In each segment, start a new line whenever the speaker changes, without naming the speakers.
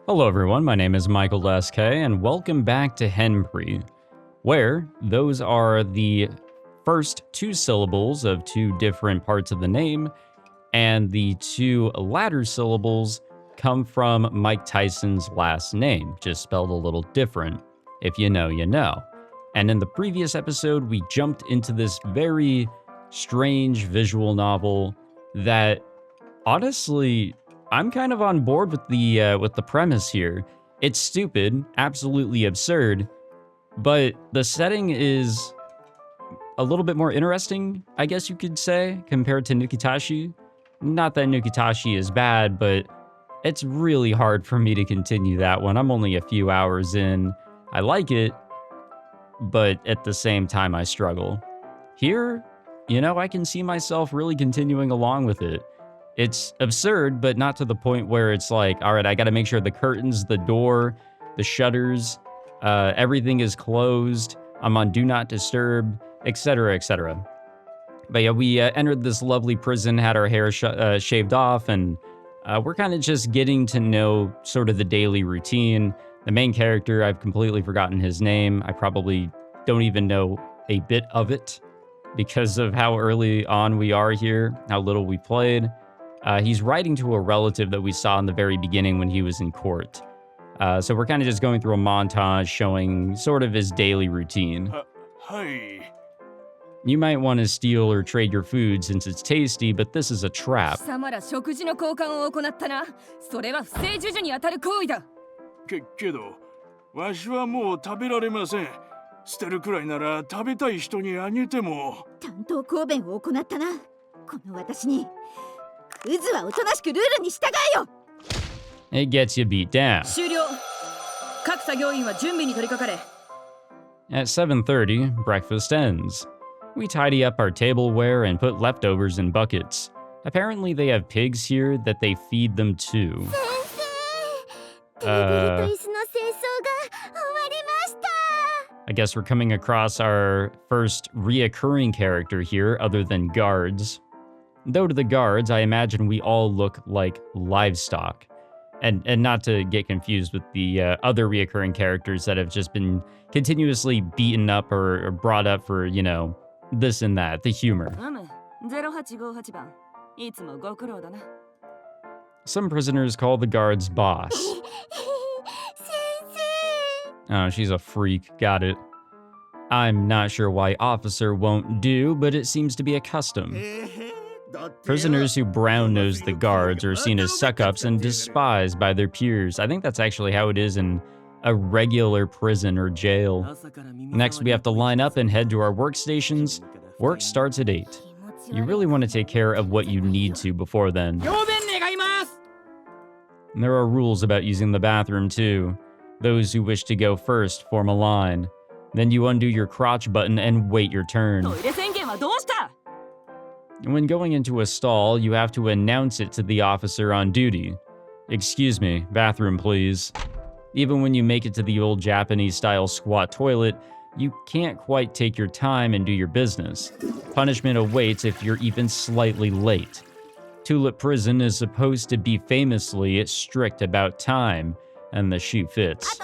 Hello everyone, my name is Michael SK, and welcome back to HENPRI, where those are the first two syllables of two different parts of the name, and the two latter syllables come from Mike Tyson's last name, just spelled a little different. If you know, you know. And in the previous episode, we jumped into this very strange visual novel that, honestly, I'm kind of on board with the premise here. It's stupid, absolutely absurd, but the setting is a little bit more interesting, I guess you could say, compared to Nukitashi. Not that Nukitashi is bad, but it's really hard for me to continue that one. I'm only a few hours in. I like it, but at the same time, I struggle. Here, you know, I can see myself really continuing along with it. It's absurd, but not to the point where it's like, all right, I gotta make sure the curtains, the door, the shutters, everything is closed. I'm on Do Not Disturb, etc., etc. But yeah, we entered this lovely prison, had our hair shaved off, and we're kind of just getting to know sort of the daily routine. The main character, I've completely forgotten his name. I probably don't even know a bit of it because of how early on we are here, how little we played. He's writing to a relative that we saw in the very beginning when he was in court. So we're kind of just going through a montage showing sort of his daily routine.
Hi.
You might want to steal or trade your food since it's tasty, but this is a trap.
貴様ら食事の交換を行ったな。それは不正授受にあたる行為だ。
けど、わしはもう食べられません。捨てるくらいなら食べたい人にあげても。
担当抗弁を行ったな。この私に、クズはおとなしくルールに従えよ。
It gets you beat down.
終了。各作業員は準備に取り掛かれ。
At 7:30, breakfast ends. We tidy up our tableware and put leftovers in buckets. Apparently they have pigs here that they feed them to.
テーブルと椅子の清掃が終わりました。
I guess we're coming across our first reoccurring character here other than guards. Though to the guards, I imagine we all look like livestock. And not to get confused with the other reoccurring characters that have just been continuously beaten up or brought up for, you know, this and that, the humor.
0858番。いつもご苦労だな。
Some prisoners call the guards boss.
先生。
Oh, she's a freak. Got it. I'm not sure why officer won't do, but it seems to be a custom. Prisoners who brown-nose the guards are seen as suck-ups and despised by their peers. I think that's actually how it is in a regular prison or jail. Next, we have to line up and head to our workstations. Work starts at 8. You really want to take care of what you need to before then. And there are rules about using the bathroom too. Those who wish to go first form a line. Then you undo your crotch button and wait your turn. When going into a stall, you have to announce it to the officer on duty. Excuse me, bathroom please. Even when you make it to the old Japanese-style squat toilet, you can't quite take your time and do your business. Punishment awaits if you're even slightly late. Tulip Prison is supposed to be famously strict about time, and the shoe fits.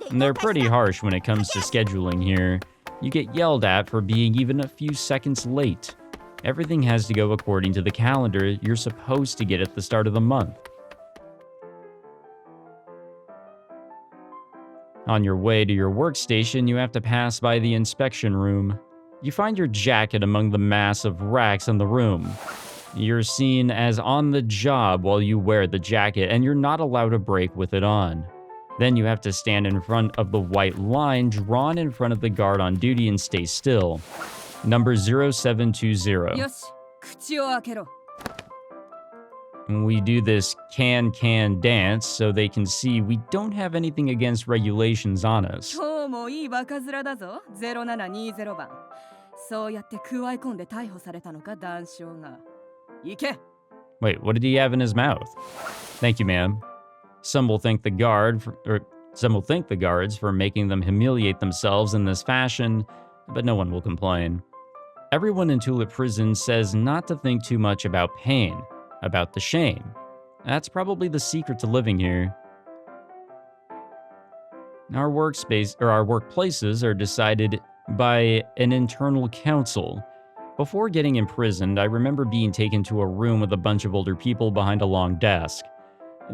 And they're pretty harsh when it comes to scheduling here. You get yelled at for being even a few seconds late. Everything has to go according to the calendar you're supposed to get at the start of the month. On your way to your workstation, you have to pass by the inspection room. You find your jacket among the mass of racks in the room. You're seen as on the job while you wear the jacket, and you're not allowed to break with it on. Then you have to stand in front of the white line drawn in front of the guard on duty and stay still. Number 0720.
よし、口を開けろ。
We do this can dance so they can see we don't have anything against regulations on us.
今日もいいバカ面だぞ。0720番。そうやって加え込んで逮捕されたのか、談笑が。行け。
Wait, what did he have in his mouth? Thank you, ma'am. Some will thank the guards for making them humiliate themselves in this fashion, but no one will complain. Everyone in Tulip Prison says not to think too much about pain, about the shame. That's probably the secret to living here. Our workplaces are decided by an internal council. Before getting imprisoned, I remember being taken to a room with a bunch of older people behind a long desk.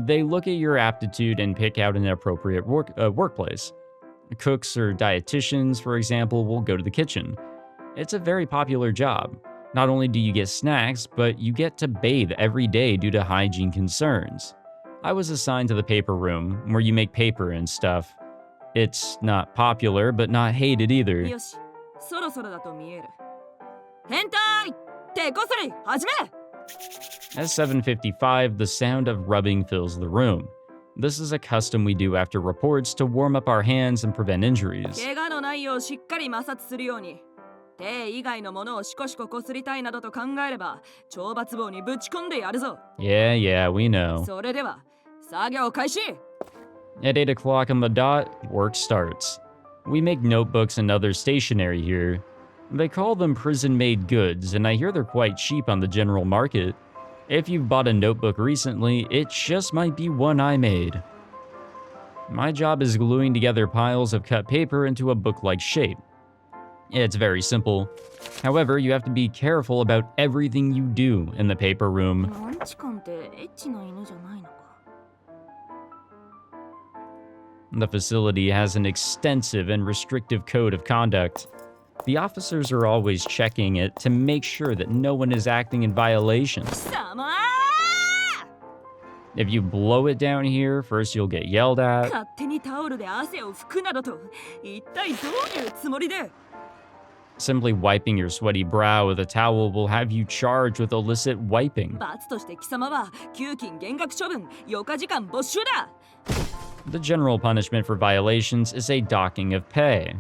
They look at your aptitude and pick out an appropriate workplace. Cooks or dietitians, for example, will go to the kitchen. It's a very popular job. Not only do you get snacks, but you get to bathe every day due to hygiene concerns. I was assigned to the paper room, where you make paper and stuff. It's not popular, but not hated either.
よし、そろそろだと見える。変態！手こそり始め！
At 7:55, the sound of rubbing fills the room. This is a custom we do after reports to warm up our hands and prevent injuries.
怪我のないようしっかり摩擦するように。手以外のものをシコシコこすりたいなどと考えれば、懲罰棒にぶち込んでやるぞ。
Yeah, we know.
それでは、作業開始！
At 8 o'clock on the dot, work starts. We make notebooks and other stationery here. They call them prison-made goods, and I hear they're quite cheap on the general market. If you've bought a notebook recently, it just might be one I made. My job is gluing together piles of cut paper into a book-like shape. It's very simple. However, you have to be careful about everything you do in the paper room.
マンチカンってエッチな犬じゃないのか。
The facility has an extensive and restrictive code of conduct. The officers are always checking it to make sure that no one is acting in violation.
さま
If you blow it down here, first you'll get yelled at.
勝手にタオルで汗を拭くなどと、一体どういうつもりで
Simply wiping your sweaty brow with a towel will have you charged with illicit wiping.
罰として貴様は給金減額処分、4日時間没収だ
The general punishment for violations is a docking of pay.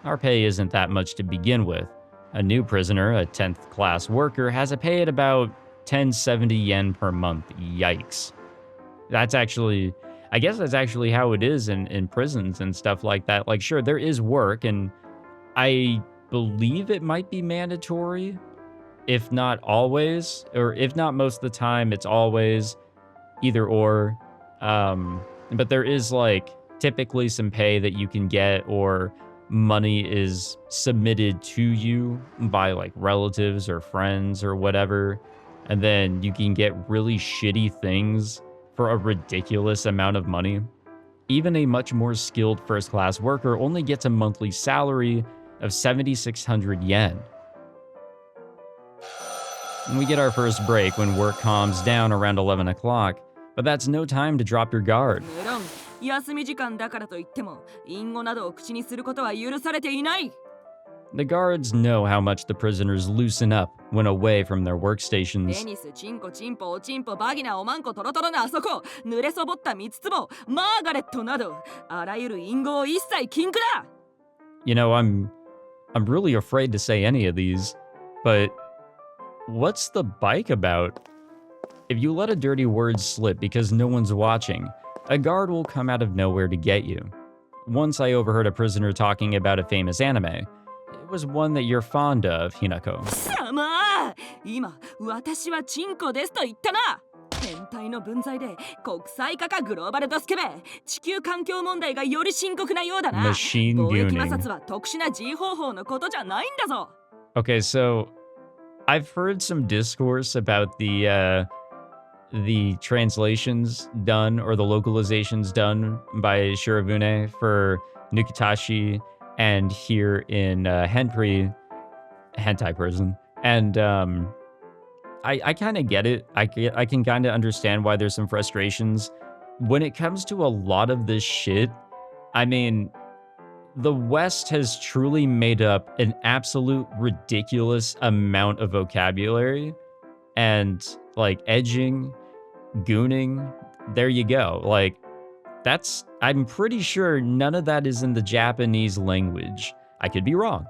Our pay isn't that much to begin with. A new prisoner, a 10th class worker, has a pay at about 1070 yen per month. Yikes. I guess that's actually how it is in prisons and stuff like that. Like, sure, there is work, and I believe it might be mandatory, if not always, or if not most of the time, it's always either or. But there is like typically some pay that you can get, or money is submitted to you by like relatives or friends or whatever, and then you can get really shitty things for a ridiculous amount of money. Even a much more skilled first-class worker only gets a monthly salary of 7,600 yen. And we get our first break when work calms down around 11 o'clock, but that's no time to drop your guard.
無論、休み時間だからといっても、隠語などを口にすることは許されていない
The guards know how much the prisoners loosen up when away from their
ペ
workstations.
ニス、チンコ、チンポ、おチンポ、バギナ、おまんこ、トロトロのあそこ、濡れそぼった三つ壺、マーガレットなど、あらゆる隠語を一切禁句だ
You know, I'm really afraid to say any of these, but what's the bike about? If you let a dirty word slip because no one's watching, a guard will come out of nowhere to get you. Once I overheard a prisoner talking about a famous anime. It was one that you're fond of, Hinako.
さま今、私はチンコですと言ったな変態の分際で国際化かグローバルドスケベ地球環境問題がより深刻なようだな
Machine
貿易摩
gooning.
擦は特殊な G 方法のことじゃないんだぞ
Okay, so I've heard some discourse about the translations done or the localizations done by Shirobune for Nukitashi and here in HENPRI, hentai prison. And I kind of get it. I can kind of understand why there's some frustrations. When it comes to a lot of this shit, I mean, the West has truly made up an absolute ridiculous amount of vocabulary. And, like, edging, gooning, there you go. Like, I'm pretty sure none of that is in the Japanese language. I could be wrong.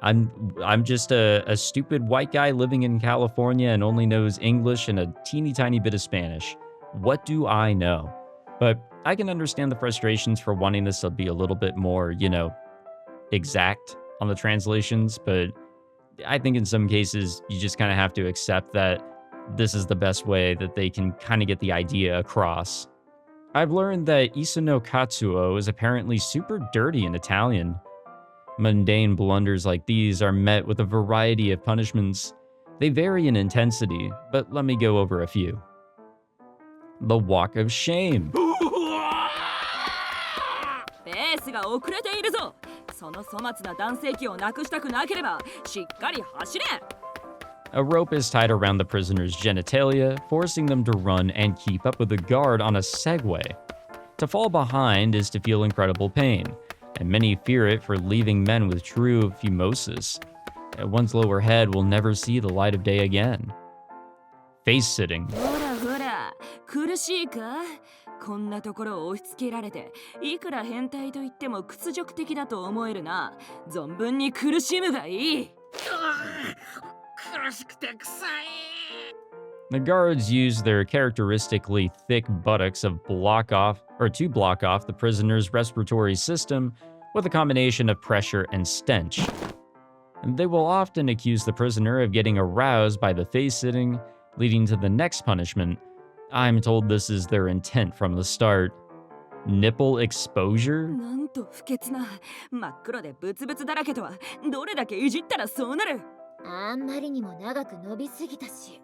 I'm just a stupid white guy living in California and only knows English and a teeny tiny bit of Spanish. What do I know? But I can understand the frustrations for wanting this to be a little bit more, exact on the translations, but I think in some cases, you just kind of have to accept that this is the best way that they can kind of get the idea across. I've learned that Isa no Katsuo is apparently super dirty in Italian. Mundane blunders like these are met with a variety of punishments. They vary in intensity, but let me go over a few. The Walk of Shame.
ペースが遅れているぞ。その粗末な男性器をなくしたくなければしっかり走れ。
A rope is tied around the prisoner's genitalia, forcing them to run and keep up with the guard on a Segway. To fall behind is to feel incredible pain, and many fear it for leaving men with true phimosis. One's lower head will never see the light of day again. Face sitting.
ほらほら、苦しいか？こんなところを押し付けられて、いくら変態と言っても屈辱的だと思えるな。存分に苦しむがいい。
The guards use their characteristically thick buttocks to block off the prisoner's respiratory system with a combination of pressure and stench. They will often accuse the prisoner of getting aroused by the face-sitting, leading to the next punishment. I'm told this is their intent from the start. Nipple exposure?
なんと不潔な、真っ黒でブツブツだらけとは、どれだけいじったらそうなる。
あんまりにも長く伸びすぎたし。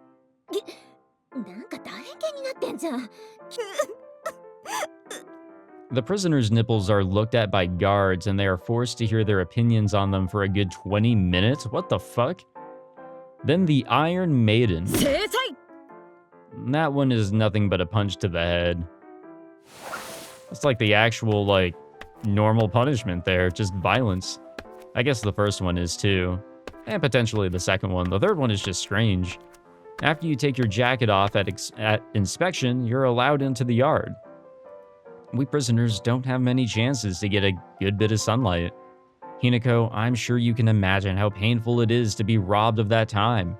なんか楕円形になってんじゃん。
The prisoner's nipples are looked at by guards and they are forced to hear their opinions on them for a good 20 minutes? What the fuck? Then the Iron Maiden.
制裁。
That one is nothing but a punch to the head. It's like the actual, normal punishment there, just violence. I guess the first one is too. And potentially the second one. The third one is just strange. After you take your jacket off at inspection, you're allowed into the yard. We prisoners don't have many chances to get a good bit of sunlight. Hinako, I'm sure you can imagine how painful it is to be robbed of that time.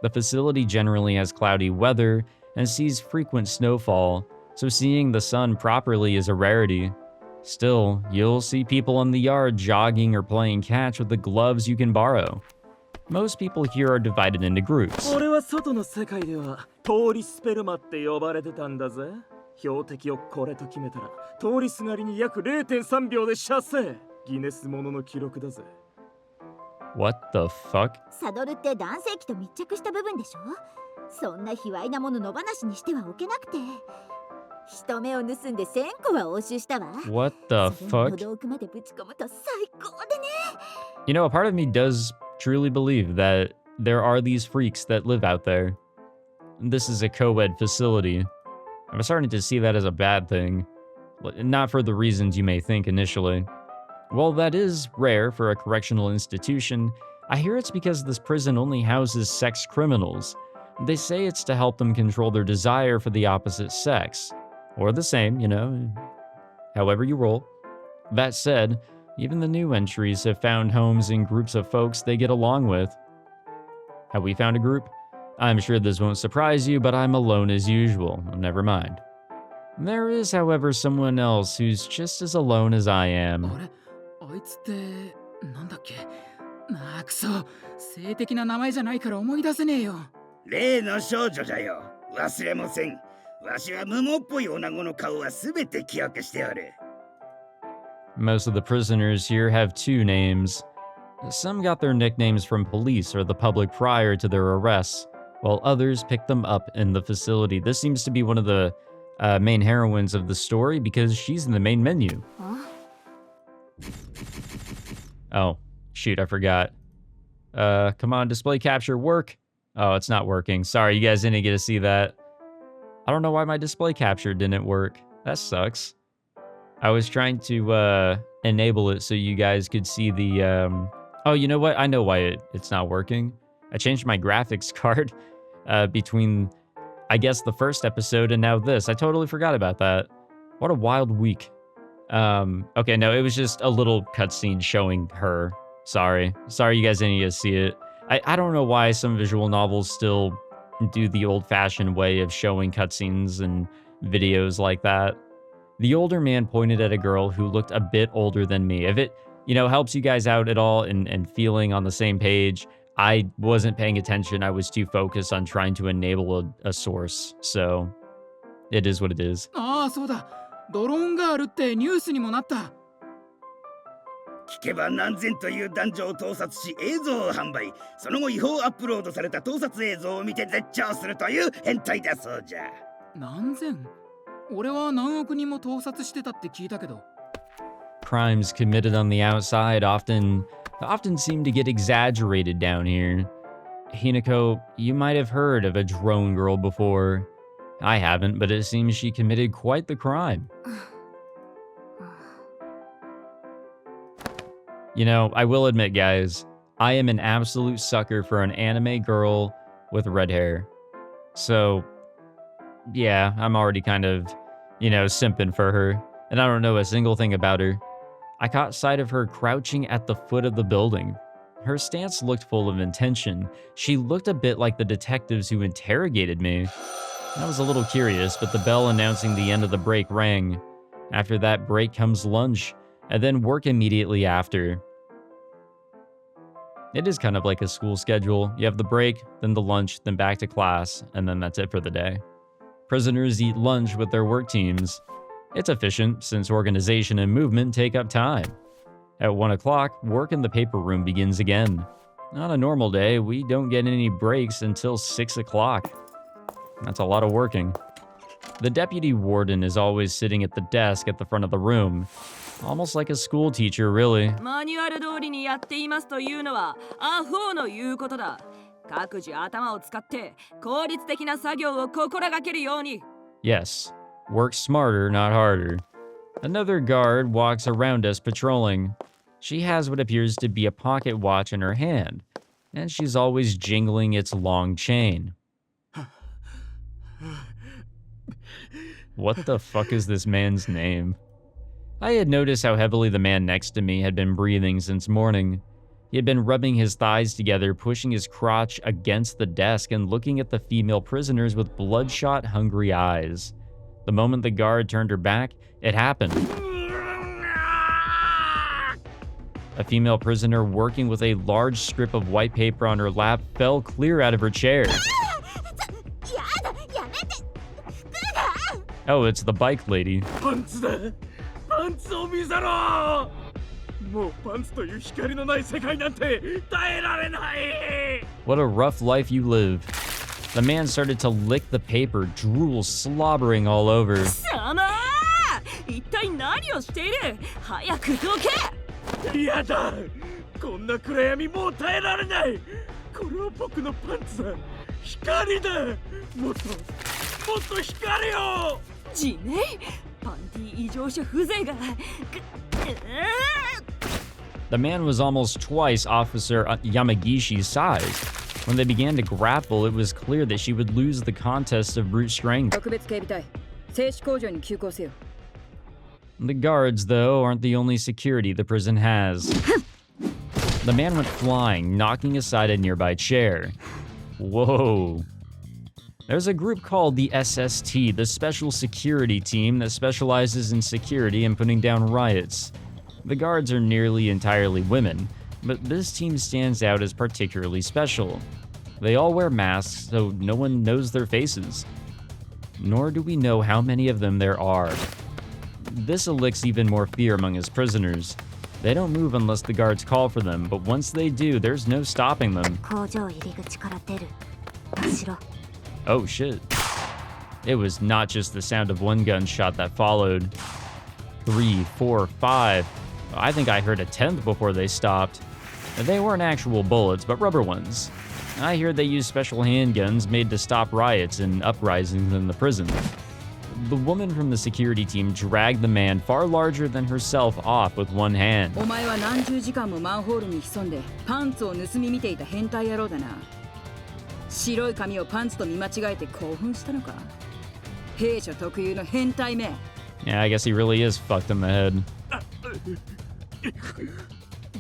The facility generally has cloudy weather and sees frequent snowfall, so seeing the sun properly is a rarity. Still, you'll see people in the yard jogging or playing catch with the gloves you can borrow. Most people here are divided into groups.
俺は外の世界では通りスペルマって呼ばれてたんだぜ。標的をこれと決めたら通りすがりに約 0.3 秒で射精。ギネスものの記録だぜ。
What the fuck?
サドルって男性器と密着した部分でしょ。そんな卑猥なもの野放しにしてはおけなくて。人目を盗んで1000個は押収したわ。
What the fuck?
それを奥までぶち込むと最高でね。
You know, a part of me does truly believe that there are these freaks that live out there. This is a co-ed facility. I'm starting to see that as a bad thing. Not for the reasons you may think initially. While that is rare for a correctional institution, I hear it's because this prison only houses sex criminals. They say it's to help them control their desire for the opposite sex. Or the same, however you roll. That said, even the new entries have found homes in groups of folks they get along with. Have we found a group? I'm sure this won't surprise you, but I'm alone as usual. Never mind. There is, however, someone else who's just as alone as I am.
あいつってなんだっけ？ああくそ、性的な名前じゃないから思い出せねえよ。
例の少女だよ。忘れもせん。わしは無毛っぽい女子の顔はすべて記憶しておる。
Most of the prisoners here have two names. Some got their nicknames from police or the public prior to their arrests, while others picked them up in the facility. This seems to be one of the main heroines of the story because she's in the main menu. Oh, shoot, I forgot. Come on, display capture, work. Oh, it's not working. Sorry, you guys didn't get to see that. I don't know why my display capture didn't work. That sucks. I was trying to enable it so you guys could see the... Oh, you know what? I know why it's not working. I changed my graphics card between, I guess, the first episode and now this. I totally forgot about that. What a wild week. Okay, no, it was just a little cutscene showing her. Sorry you guys didn't get to see it. I don't know why some visual novels still do the old-fashioned way of showing cutscenes and videos like that. The older man pointed at a girl who looked a bit older than me. If it, helps you guys out at all and feeling on the same page, I wasn't paying attention. I was too focused on trying to enable a source. So it is what it is.
ああ、そうだ。ドローンがあるってニュースにもなった。
聞けば何千という男女を盗撮し映像を販売、その後違法アップロードされた盗撮映像を見て絶頂するという変態だそうじゃ。
何千？俺は何億人も盗撮してたって聞いたけど。
Crimes committed on the outside often seem to get exaggerated down here. Hinako, you might have heard of a drone girl before. I haven't, but it seems she committed quite the crime. You know, I will admit, guys, I am an absolute sucker for an anime girl with red hair. So, yeah, I'm already kind of, simping for her, and I don't know a single thing about her. I caught sight of her crouching at the foot of the building. Her stance looked full of intention. She looked a bit like the detectives who interrogated me. I was a little curious, but the bell announcing the end of the break rang. After that break comes lunch, and then work immediately after. It is kind of like a school schedule. You have the break, then the lunch, then back to class, and then that's it for the day. Prisoners eat lunch with their work teams. It's efficient, since organization and movement take up time. At 1 o'clock, work in the paper room begins again. On a normal day, we don't get any breaks until 6 o'clock. That's a lot of working. The deputy warden is always sitting at the desk at the front of the room. Almost like a school teacher, really.
マニュアル通りにやっていますというのはアホの言うことだ。各自頭を使って効率的な作業を心がけるように。
Yes, work smarter, not harder. Another guard walks around us patrolling. She has what appears to be a pocket watch in her hand, and she's always jingling its long chain. What the fuck is this man's name? I had noticed how heavily the man next to me had been breathing since morning. He had been rubbing his thighs together, pushing his crotch against the desk, and looking at the female prisoners with bloodshot, hungry eyes. The moment the guard turned her back, it happened. A female prisoner working with a large strip of white paper on her lap fell clear out of her chair. Oh, it's the bike lady. What a rough life you live. The man started to lick the paper, drool slobbering all over.
一体何をしている？早くどけ！
やだ！こんな暗闇もう耐えられない！これは僕のパンツだ！光だ！もっと光を！
ジネイ？パンティ異常者風情が。
The man was almost twice Officer Yamagishi's size. When they began to grapple, it was clear that she would lose the contest of brute strength.
特別警備隊、制止工場に急行せよ。
The guards, though, aren't the only security the prison has. The man went flying, knocking aside a nearby chair. Whoa. There's a group called the SST, the Special Security Team that specializes in security and putting down riots. The guards are nearly entirely women, but this team stands out as particularly special. They all wear masks, so no one knows their faces. Nor do we know how many of them there are. This elicits even more fear among his prisoners. They don't move unless the guards call for them, but once they do, there's no stopping them. Oh shit. It was not just the sound of one gunshot that followed. 3, 4, 5. I think I heard a 10th before they stopped. They weren't actual bullets, but rubber ones. I hear they use special handguns made to stop riots and uprisings in the prison. The woman from the security team dragged the man far larger than herself off with one hand.
お前は何十時間もマンホールに潜んでパンツを盗み見ていた変態野郎だな。白い髪をパンツと見間違えて興奮したのか。弊社特有の変態め。
Yeah, I guess he really is fucked in the head.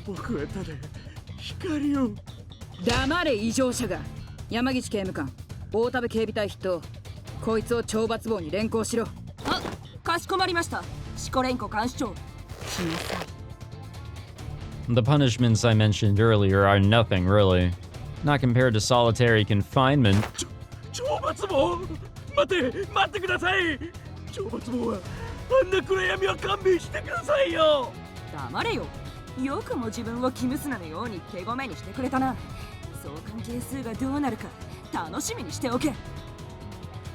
僕はただ光を。
黙れ異常者が。山岸刑務官、大田部警備隊筆頭。こいつを懲罰房に連行しろ。あ、かしこまりました。シコレンコ監視長。来なさい。
The punishments I mentioned earlier are nothing, really. not compared to solitary confinement.
懲罰棒待ってください懲罰棒はあんな暗闇は勘弁してくださいよ
黙れよ。よくも自分を生娘のように手ごめにしてくれたな。相関係数がどうなるか楽しみにしておけ。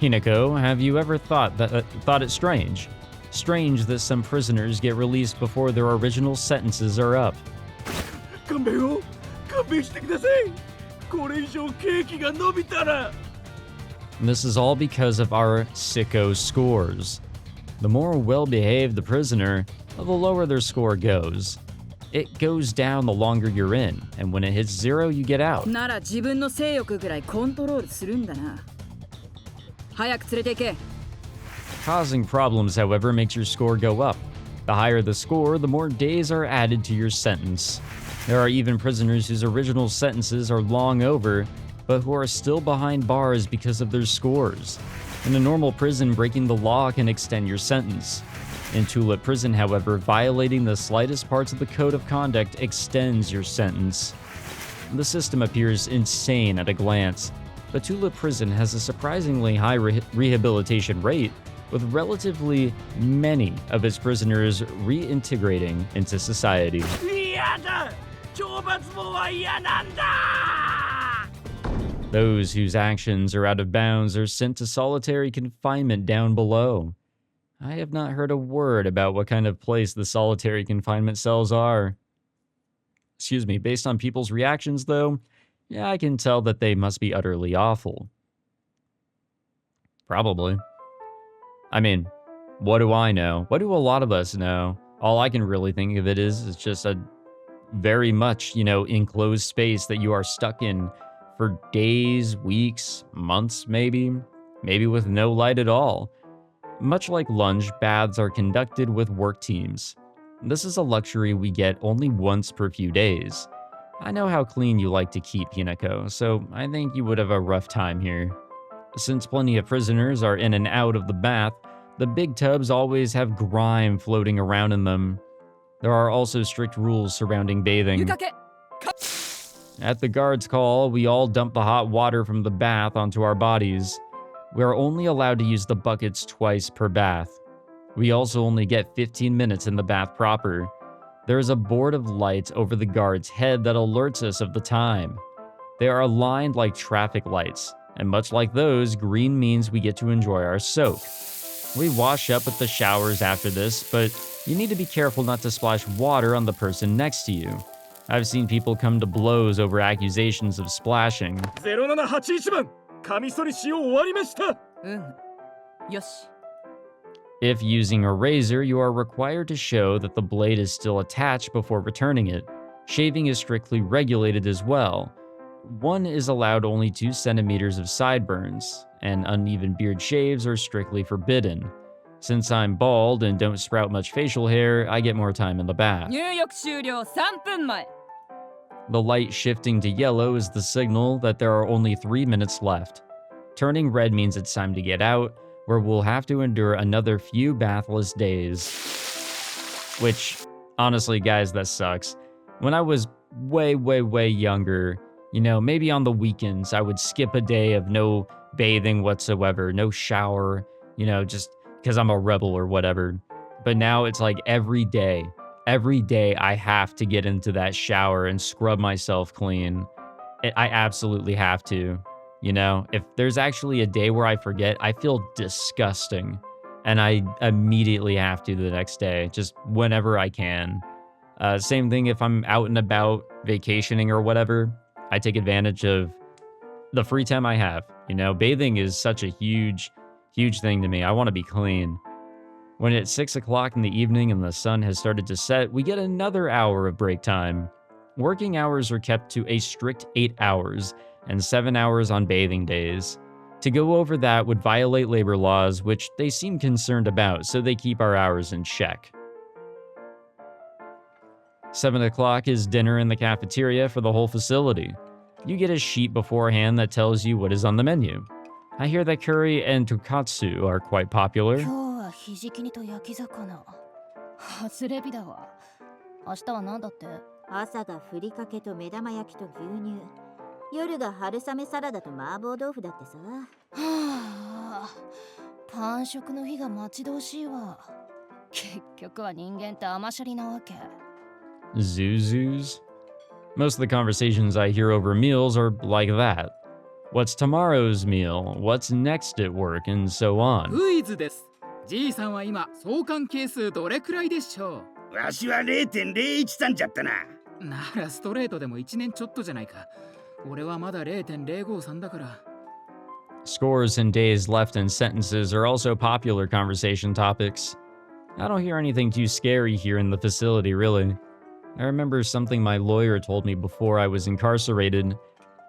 Hinako, have you ever thought it strange? Strange that some prisoners get released before their original sentences are up.
勘弁してくださいこれ以上刑期が伸びたら
This is all because of our sicko scores. The more well-behaved the prisoner, the lower their score goes. It goes down the longer you're in, and when it hits 0, you get out.
なら自分の性欲ぐらいコントロールするんだな。早く連れて行け。
Causing problems, however, makes your score go up. The higher the score, the more days are added to your sentence. There are even prisoners whose original sentences are long over, but who are still behind bars because of their scores. In a normal prison, breaking the law can extend your sentence. In Tulip Prison, however, violating the slightest parts of the code of conduct extends your sentence. The system appears insane at a glance, but Tulip Prison has a surprisingly high rehabilitation rate, with relatively many of its prisoners reintegrating into society.
嫌だ懲罰棒は嫌なんだ
Those whose actions are out of bounds are sent to solitary confinement down below. I have not heard a word about what kind of place the solitary confinement cells are. Excuse me, based on people's reactions, though, yeah, I can tell that they must be utterly awful. Probably. I mean, what do I know? What do a lot of us know? All I can really think of it is it's just a very much, enclosed space that you are stuck in for days, weeks, months, maybe with no light at all. Much like lunch, baths are conducted with work teams. This is a luxury we get only once per few days. I know how clean you like to keep, Hinako, so I think you would have a rough time here. Since plenty of prisoners are in and out of the bath, the big tubs always have grime floating around in them. There are also strict rules surrounding bathing. At the guard's call, we all dump the hot water from the bath onto our bodies. We are only allowed to use the buckets twice per bath. We also only get 15 minutes in the bath proper. There is a board of lights over the guard's head that alerts us of the time. They are aligned like traffic lights, and much like those, green means we get to enjoy our soak. We wash up at the showers after this, but you need to be careful not to splash water on the person next to you. I've seen people come to blows over accusations of splashing.
0781番カミソリ使用終わりました
よし。
If using a razor, you are required to show that the blade is still attached before returning it. Shaving is strictly regulated as well. One is allowed only 2 centimeters of sideburns, and uneven beard shaves are strictly forbidden. Since I'm bald and don't sprout much facial hair, I get more time in the bath.
入浴終了3分前。
The light shifting to yellow is the signal that there are only 3 minutes left. Turning red means it's time to get out, where we'll have to endure another few bathless days. Which, honestly, guys, that sucks. When I was way younger, maybe on the weekends, I would skip a day of no bathing whatsoever, no shower, just because I'm a rebel or whatever. But now it's like every day I have to get into that shower and scrub myself clean. I absolutely have to. If there's actually a day where I forget, I feel disgusting. And I immediately have to the next day, just whenever I can. Same thing if I'm out and about vacationing or whatever. I take advantage of the free time I have. Bathing is such a huge thing to me. I want to be clean. When it's 6 o'clock in the evening and the sun has started to set, we get another hour of break time. Working hours are kept to a strict 8 hours, and 7 hours on bathing days. To go over that would violate labor laws, which they seem concerned about, so they keep our hours in check. 7 o'clock is dinner in the cafeteria for the whole facility. You get a sheet beforehand that tells you what is on the menu. I hear that curry and tonkatsu are quite popular.
今日はひじき煮と焼き魚。外れ日だわ。明日は何だって？朝がふりかけと目玉焼きと牛乳。夜が春雨サラダと麻婆豆腐だってさ。
はあ、パン食の日が待ち遠しいわ。結局は人間って甘シャリなわけ。
Zuzus? Most of the conversations I hear over meals are like that. What's tomorrow's meal? What's next at work? And so on.
クイズです。じいさんは今相関係数どれくらいでしょ
わしは0.013じゃったな。
う。ならストレートでも1年ちょっとじゃないか。俺はまだ0.053だから。
Scores and days left in sentences are also popular conversation topics. I don't hear anything too scary here in the facility, really. I remember something my lawyer told me before I was incarcerated.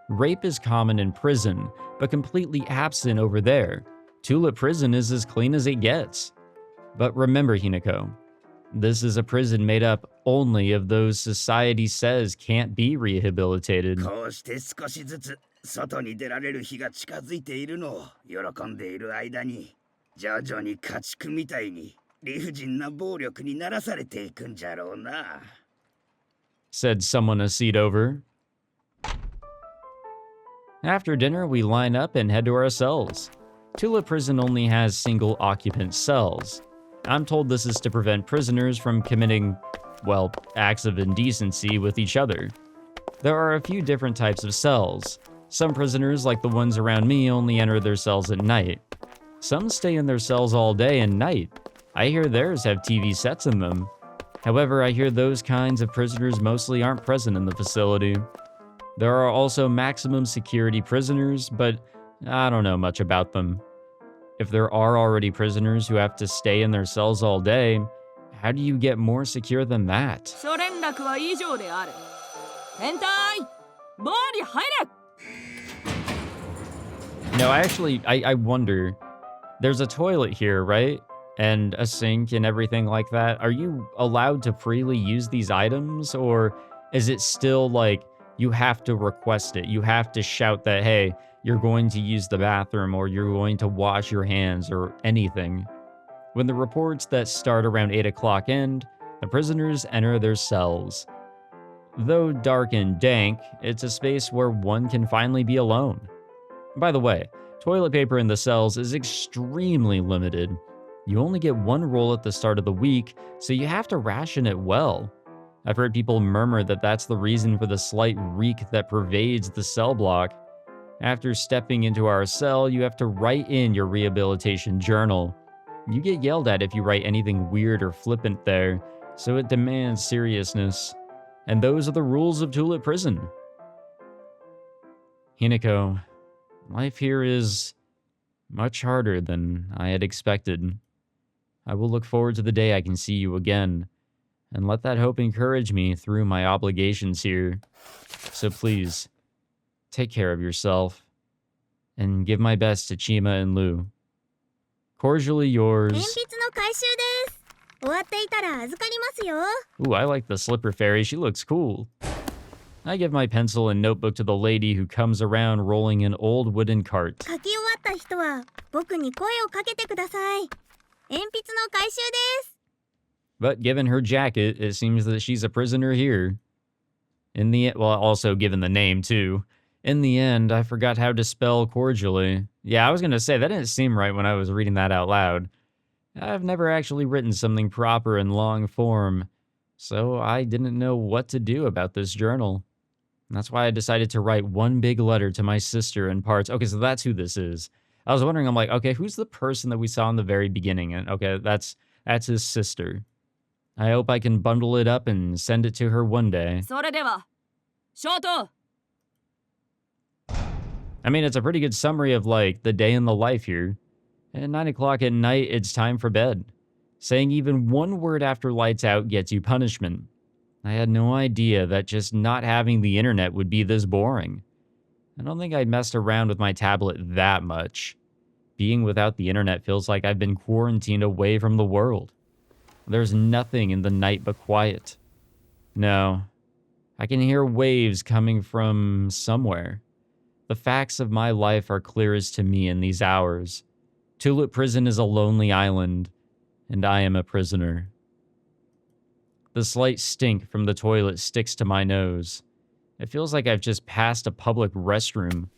Rape is common in prison, but completely absent over there. Tulip Prison is as clean as it gets. But remember, Hinako, this is a prison made up only of those society says can't be rehabilitated.
こうして少しずつ外に出られる日が近づいているのを喜んでいる間に、徐々に家畜みたいに理不尽な暴力にならされていくんじゃろうな。
Said someone a seat over. After dinner, we line up and head to our cells. Tulip Prison only has single occupant cells. I'm told this is to prevent prisoners from committing, well, acts of indecency with each other. There are a few different types of cells. Some prisoners, like the ones around me, only enter their cells at night. Some stay in their cells all day and night. I hear theirs have TV sets in them. However, I hear those kinds of prisoners mostly aren't present in the facility. There are also maximum security prisoners, but I don't know much about them. If there are already prisoners who have to stay in their cells all day, how do you get more secure than that?
諸連絡は以上である。変態、ボーに入れ。
No, I wonder. There's a toilet here, right? And a sink and everything like that. Are you allowed to freely use these items? Or is it still like you have to request it? You have to shout that, hey, you're going to use the bathroom or you're going to wash your hands or anything. When the reports that start around 8 o'clock end, the prisoners enter their cells. Though dark and dank, it's a space where one can finally be alone. By the way, toilet paper in the cells is extremely limited. You only get one roll at the start of the week, so you have to ration it well. I've heard people murmur that that's the reason for the slight reek that pervades the cell block. After stepping into our cell, you have to write in your rehabilitation journal. You get yelled at if you write anything weird or flippant there, so it demands seriousness. And those are the rules of Tulip Prison. Hinako, life here is much harder than I had expected. I will look forward to the day I can see you again, and let that hope encourage me through my obligations here. So please, take care of yourself, and give my best to Chima and Lou. Cordially yours.
鉛筆の回収です。終わっていたら預かりますよ。
Ooh, I like the slipper fairy. She looks cool. I give my pencil and notebook to the lady who comes around rolling an old wooden cart.
書き終わった人は僕に声をかけてください。鉛筆の回収です。
But given her jacket, it seems that she's a prisoner here. In the well, also given the name too. In the end, I forgot how to spell cordially. Yeah, I was gonna say that didn't seem right when I was reading that out loud. I've never actually written something proper in long form, so I didn't know what to do about this journal. That's why I decided to write one big letter to my sister in parts. Okay, so that's who this is. I was wondering, I'm like, okay, who's the person that we saw in the very beginning? And okay, that's his sister. I hope I can bundle it up and send it to her one day.
それでは、ショート。
I mean, it's a pretty good summary of, like, the day in the life here. At 9 o'clock at night, it's time for bed. Saying even one word after lights out gets you punishment. I had no idea that just not having the internet would be this boring. I don't think I messed around with my tablet that much. Being without the internet feels like I've been quarantined away from the world. There's nothing in the night but quiet. No, I can hear waves coming from somewhere. The facts of my life are clearest to me in these hours. Tulip Prison is a lonely island, and I am a prisoner. The slight stink from the toilet sticks to my nose. It feels like I've just passed a public restroom.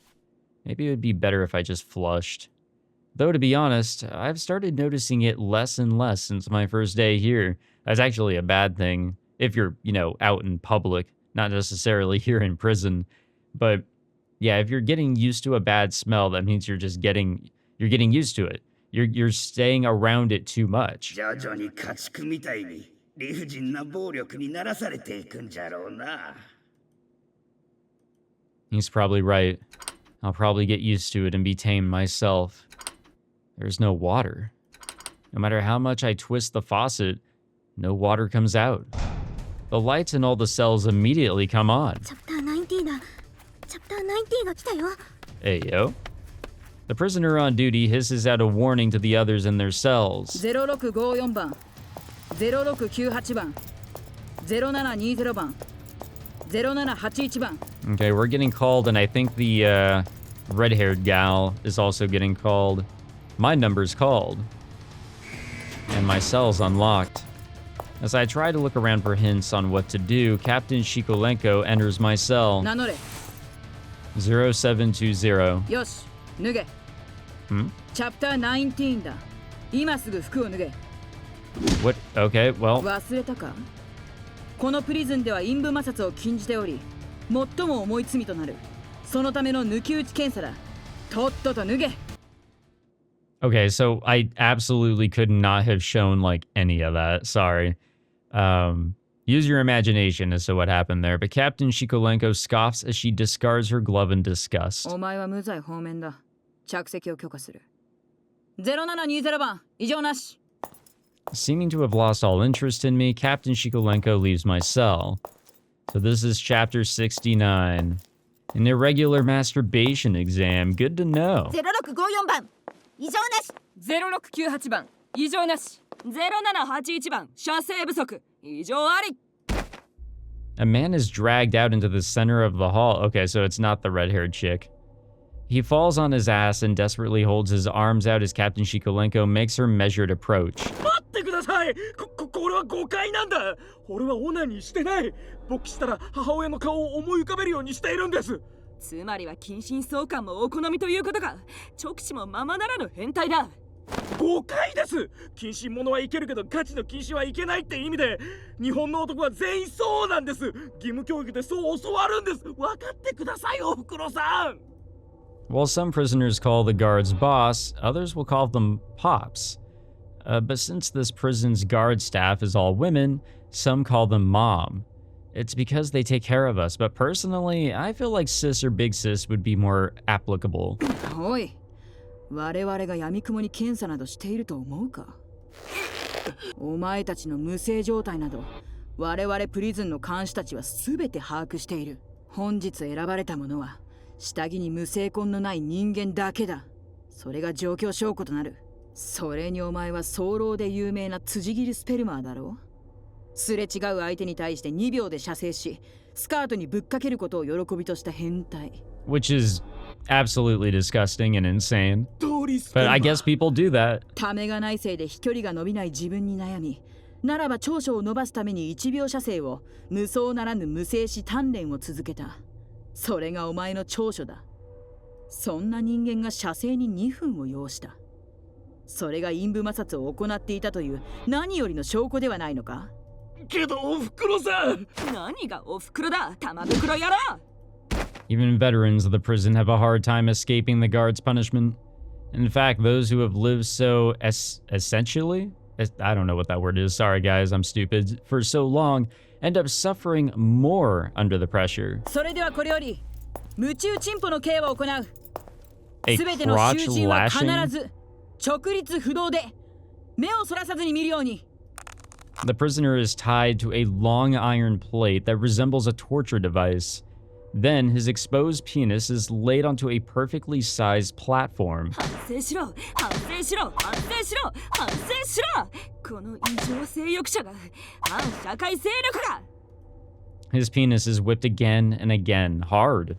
Maybe it would be better if I just flushed. Though, to be honest, I've started noticing it less and less since my first day here. That's actually a bad thing if you're, out in public, not necessarily here in prison. But yeah, if you're getting used to a bad smell, that means you're getting used to it. You're staying around it too much.
徐々に家畜みたいに理不尽な暴力にならされていくんじゃろうな。
He's probably right. I'll probably get used to it and be tamed myself. There's no water. No matter how much I twist the faucet, no water comes out. The lights in all the cells immediately come on.
Chapter 19 だ。Chapter 19が来たよ。
Hey, yo. The prisoner on duty hisses out a warning to the others in their cells.
0654番、0698番、0720番、0781番。
Okay, we're getting called, and I think the red-haired gal is also getting called. My number's called. And my cell's unlocked. As I try to look around for hints on what to do, Captain Shikolenko enters my cell.
名乗れ。
0720.
よし、脱げ。チャプター19だ。今すぐ服を脱げ。
What? Okay, well.
忘れたか？このプリズンでは陰部摩擦を禁じており、最も重い罪となる。そのための抜き打ち検査だ。とっとと脱げ。
Okay, so I absolutely could not have shown like any of that. Sorry. Use your imagination as to what happened there. But Captain Shikolenko scoffs as she discards her glove in disgust.
お前は無罪放免だ。着席を許可する。0720番、異常なし。
Seeming to have lost all interest in me, Captain Shikolenko leaves my cell. So this is chapter 69. An irregular masturbation exam. Good to know.
0654番、異常なし。
0698番、異常なし。0781番、射精不足。異常あり。
A man is dragged out into the center of the hall. Okay, so it's not the red-haired chick. He falls on his ass and desperately holds his arms out as Captain Shikolenko makes her measured approach.
待ってください。これは誤解なんだ。俺はオナニーしてない。勃起したら母親の顔を思い浮かべるようにしているんです。
つまりは近親相関もお好みということか。直視もままならぬ変態だ。
誤解です。近親者はいけるけどガチの近親はいけないって意味で、日本の男は全員そうなんです。義務教育でそう教わるんです。分かってください、おふくろさん。
While some prisoners call the guards boss, others will call them pops. But since this prison's guard staff is all women, some call them mom. It's because they take care of us, but personally, I feel like sis or big sis would be more applicable.
おい、我々が闇雲に検査などしていると思うか？お前たちの無性状態など、我々プリズンの監視たちは全て把握している。本日選ばれた者は、下着に無性痕のない人間だけだ。それが状況証拠となる。それにお前は早漏で有名な辻切りスペルマーだろう。すれ違う相手に対して2秒で射精し、スカートにぶっかけることを喜びとした変態。
Which is absolutely disgusting and insane. But I guess people do that.
ためがないせいで飛距離が伸びない自分に悩み、ならば長所を伸ばすために1秒射精を無双ならぬ無精子鍛錬を続けた。それがお前の長所だ。そんな人間が射精に2分を要した。それが陰部摩擦を行っていたという何よりの証拠ではないのか？
けどおふくろさん。
何がおふくろだ、玉袋野郎。
Even veterans of the prison have a hard time escaping the guards' punishment. In fact, those who have lived so essentially, I don't know what that word is, sorry guys, I'm stupid, for so long, end up suffering more under the pressure.
それではこれより無中チンポの刑を行う。
A
すべての
crotch
囚人は必
lashing?
ず直立不動で目をそらさずに見るように。
The prisoner is tied to a long iron plate that resembles a torture device. Then his exposed penis is laid onto a perfectly sized platform.
反省しろ、反省しろ、反省しろ、反省しろ。この異常性欲者が、反社会勢力が。
His penis is whipped again and again, hard.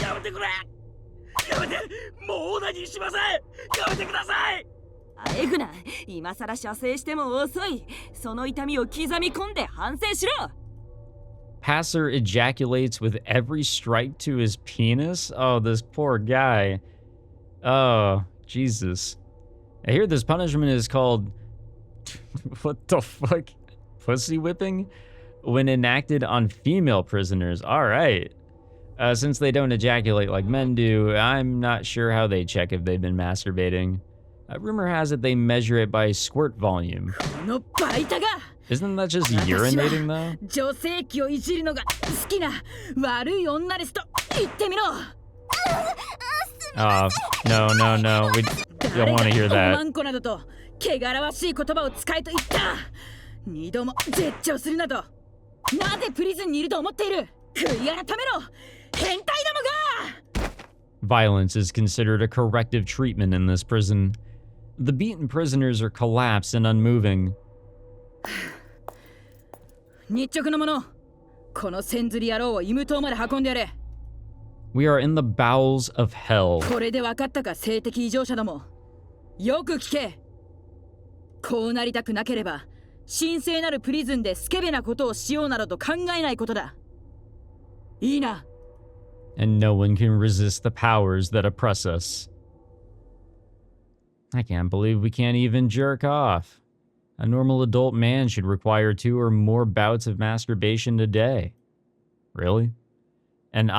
やめてくれ。やめて。もうオナニーしません。やめてください。
あえぐな、今さら射精しても遅い。その痛みを刻み込んで反省しろ。
Passer ejaculates with every strike to his penis? Oh, this poor guy. Oh, Jesus. I hear this punishment is called... what the fuck? Pussy whipping? When enacted on female prisoners. Alright. Since they don't ejaculate like men do, I'm not sure how they check if they've been masturbating. Rumor has it they measure it by squirt volume. Isn't that just urinating though?
女性器をいじるのが好きな悪い女ですと言ってみろ。
No, no, no. We don't want to hear
誰が
that.
ワンコなどと汚らわしい言葉を使えと言った。二度も絶頂するなど。なぜプリズンにいると思っている。悔い改めろ。変態どもが。
Violence is considered a corrective treatment in this prison. The beaten prisoners are collapsed and unmoving.
日直の者、この千釣り野郎を医務棟まで運んでやれ。
We are in the bowels of hell.
これで分かったか、性的異常者ども。よく聞け。こうなりたくなければ、神聖なるプリズンでスケベなことをしようなどと考えないことだ。いいな。
And no one can resist the powers that oppress us. I can't believe we can't even jerk off. A normal adult man should require 2 or more bouts of masturbation a day. Really? And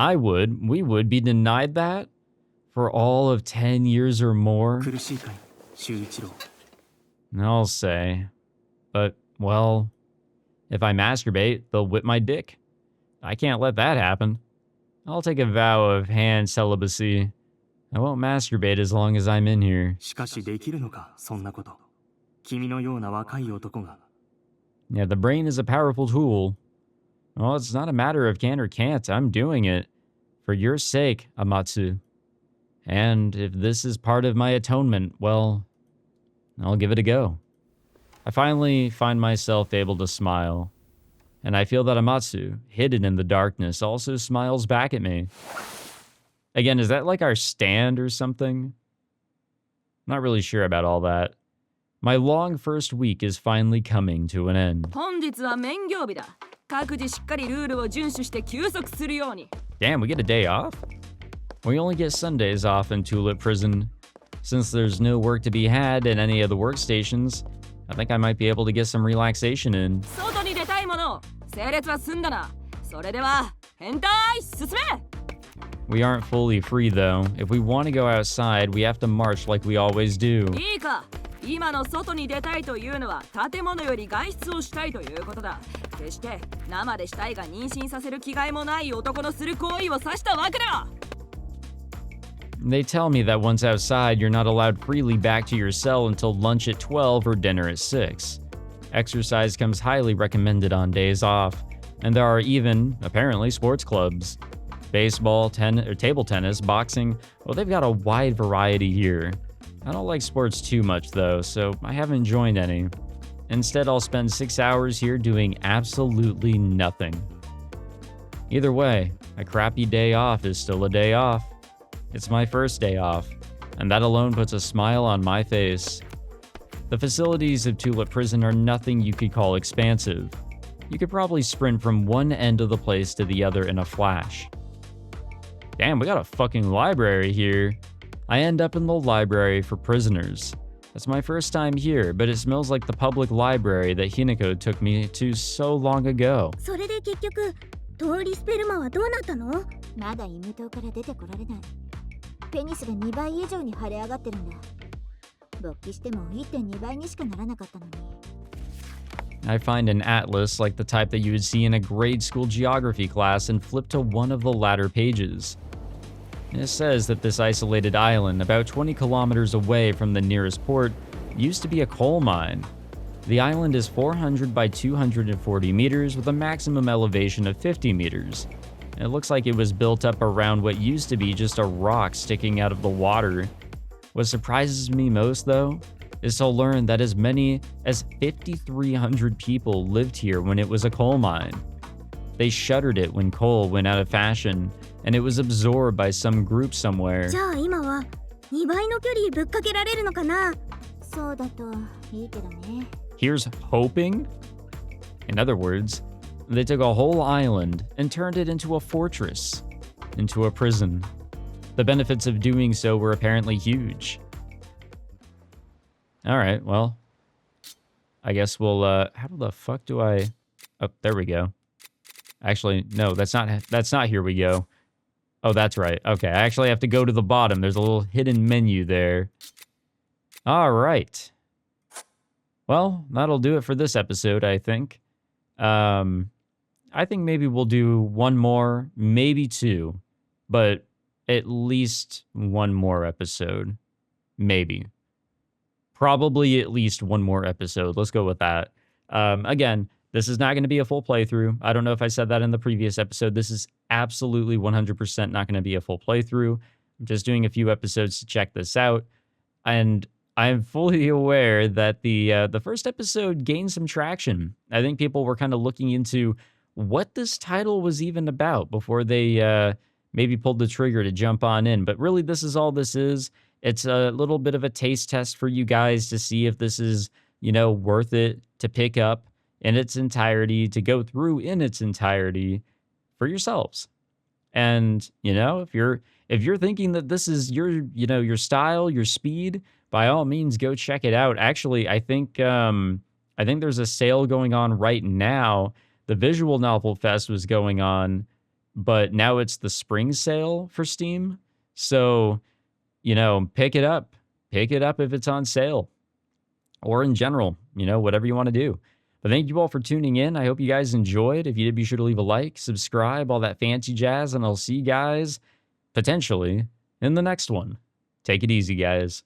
we would be denied that? For all of 10 years or more? I'll say. But, well, if I masturbate, they'll whip my dick. I can't let that happen. I'll take a vow of hand celibacy. I won't masturbate as long as I'm in here.
しかしできるのか、そんなこと。君のような若い男が。
Yeah, the brain is a powerful tool. Well, it's not a matter of can or can't. I'm doing it. For your sake, Amatsu. And if this is part of my atonement, well, I'll give it a go. I finally find myself able to smile. And I feel that Amatsu, hidden in the darkness, also smiles back at me. Again, is that like our stand or something? Not really sure about all that. My long first week is finally coming to an end.
本日は免業日だ。各自しっかりルールを遵守して休息するように。
Damn, we get a day off? We only get Sundays off in Tulip Prison. Since there's no work to be had at any of the workstations, I think I might be able to get some relaxation in.
外に出たいもの、整列は済んだな。それでは、変態進め。
We aren't fully free though. If we want to go outside, we have to march like we always do.
いいか。今の外に出たいというのは建物より外出をしたいということだ。決して生で死体が妊娠させる気概もない男のする行為を指したわけだ。
They tell me that once outside, you're not allowed freely back to your cell until lunch at 12 or dinner at 6. Exercise comes highly recommended on days off, and there are even, apparently, sports clubs. Baseball, table tennis, boxing, well, they've got a wide variety here. I don't like sports too much though, so I haven't joined any. Instead, I'll spend 6 hours here doing absolutely nothing. Either way, a crappy day off is still a day off. It's my first day off, and that alone puts a smile on my face. The facilities of Tulip Prison are nothing you could call expansive. You could probably sprint from one end of the place to the other in a flash. Damn, we got a fucking library here. I end up in the library for prisoners. That's my first time here, but it smells like the public library that Hinako took me to so long ago.
それで結局、通りスペルマはどうなったの？まだ医務棟から出てこられない。ペニスが2倍以上に腫れ上がってるんだ。勃起しても 1.2 倍にしかならなかったのに。
I find an atlas like the type that you would see in a grade school geography class and flip to one of the latter pages. It says that this isolated island, about 20 kilometers away from the nearest port, used to be a coal mine. The island is 400 by 240 meters with a maximum elevation of 50 meters. It looks like it was built up around what used to be just a rock sticking out of the water. What surprises me most, though, is to learn that as many as 5,300 people lived here when it was a coal mine. They shuttered it when coal went out of fashion, and it was absorbed by some group somewhere.
じゃあ今は2倍の距離ぶっかけられるのかな？そうだといいけどね。
Here's hoping? In other words, They took a whole island and turned it into a fortress, into a prison. The benefits of doing so were apparently huge. All right, well, I guess we'll, how the fuck do I, oh, there we go. Actually, no, that's not here we go. Oh, that's right. Okay, I actually have to go to the bottom. There's a little hidden menu there. All right. Well, that'll do it for this episode, I think. I think maybe we'll do one more, maybe two, but at least one more episode. Maybe. Probably at least one more episode. Let's go with that. Again, this is not going to be a full playthrough. I don't know if I said that in the previous episode. This is absolutely 100% not going to be a full playthrough. I'm just doing a few episodes to check this out. And I'm fully aware that the first episode gained some traction. I think people were kind of looking into what this title was even about before they maybe pulled the trigger to jump on in. But really, this is all this is. It's a little bit of a taste test for you guys to see if this is, you know, worth it to pick up in its entirety, to go through in its entirety for yourselves. And, you know, if you're thinking that this is your, you know, your style, your speed, by all means, go check it out. Actually, I think there's a sale going on right now. The Visual Novel Fest was going on, but now it's the spring sale for Steam. So, you know, pick it up. Pick it up if it's on sale. Or in general, you know, whatever you want to do. But thank you all for tuning in. I hope you guys enjoyed. If you did, be sure to leave a like, subscribe, all that fancy jazz, and I'll see you guys potentially in the next one. Take it easy, guys.